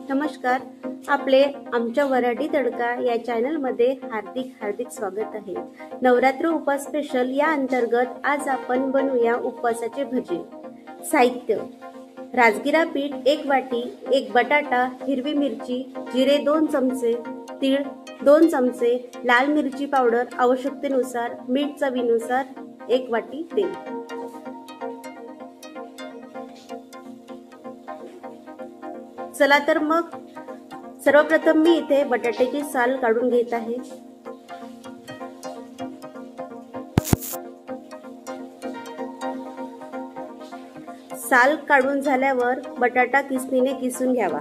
नमस्कार, आपले आमच्या वऱ्हाडी तडका या चॅनल मध्ये हार्दिक स्वागत आहे। नवरात्र उपवास स्पेशल या अंतर्गत आज आपण बनवूया उपवासाचे भजे। साहित्य: राजगिरा पीठ 1 वाटी, 1 बटाटा, हिरवी मिरची, जिरे 2 चमचे, तीळ 2 चमचे, लाल मिरची पावडर आवश्यकतेनुसार, मीठ चवीनुसार, 1 वाटी तेल। चला तर मग सर्वप्रथम मी इथे बटाट्याची साल काढून घेत आहे। साल काढून झाल्यावर बटाटा किसणीने किसून घ्यावा।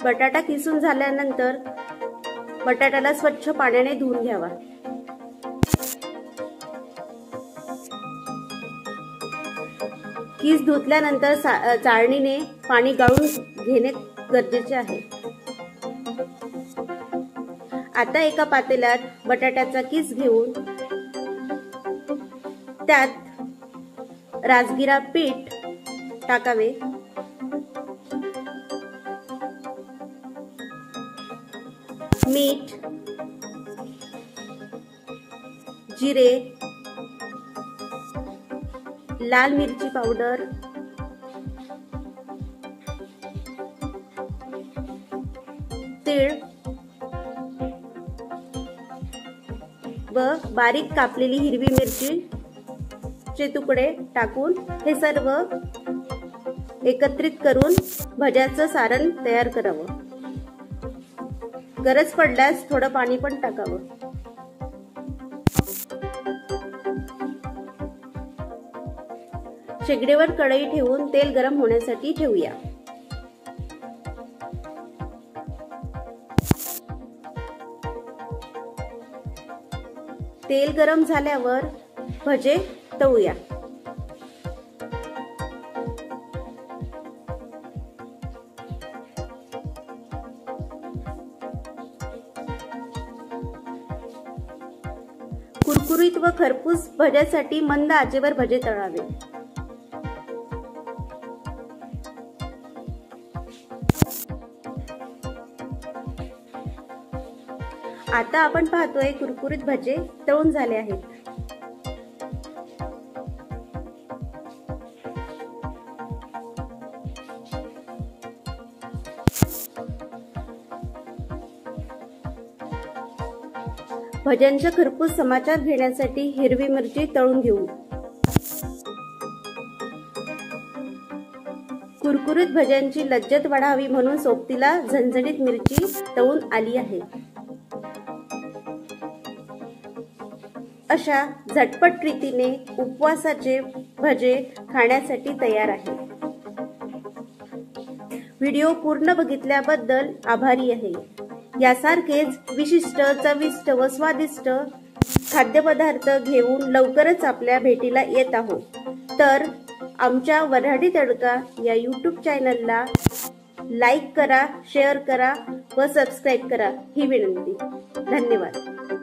बटाटा किसून झाल्यानंतर बटाट्याला स्वच्छ पाण्याने धुवून घ्यावा। किस धुतल्यानंतर चाळणीने पाणी गाळून घेणे गरजेचे आहे। आता एका पातेल्यात बटाट्याचा किस घेऊन त्यात राजगिरा पीठ टाकावे। मीठ, जिरे, लाल मिरची पावडर, तीळ व बारीक कापलेली हिरवी मिरची चे तुकडे टाकून हे सर्व एकत्रित करून भज्याचं सारण तयार करावं। गरज पडल्यास थोडं पाणी पण टाकावं। शेगडीवर कढई ठेवून तेल गरम होण्यासाठी ठेवूया। तेल गरम झाल्यावर भजे तळूया। कुरकुरीत व खरपूस भज्यासाठी मंद आचेवर भजे तळावे। आता आपण पाहतोय कुरकुरीत भजे तळून झाले आहेत। भज्यांचा खरपूस समाचार घेण्यासाठी हिरवी मिरची तळून घेऊ। कुरकुरीत भज्यांची लज्जत वाढावी म्हणून सोबतीला झणझणीत मिरची तळून आली आहे। अशा झटपट रीतीने उपवासाचे भजे खाण्यासाठी तयार आहे। व्हिडिओ पूर्ण बघितल्याबद्दल आभारी आहे। यासारखेच विशिष्ट, चविष्ट व स्वादिष्ट खाद्यपदार्थ घेऊन लवकरच आपल्या भेटीला येत आहोत। तर आमच्या वऱ्हाडी तडका या YouTube चॅनलला लाईक करा, शेअर करा व सबस्क्राईब करा ही विनंती। धन्यवाद।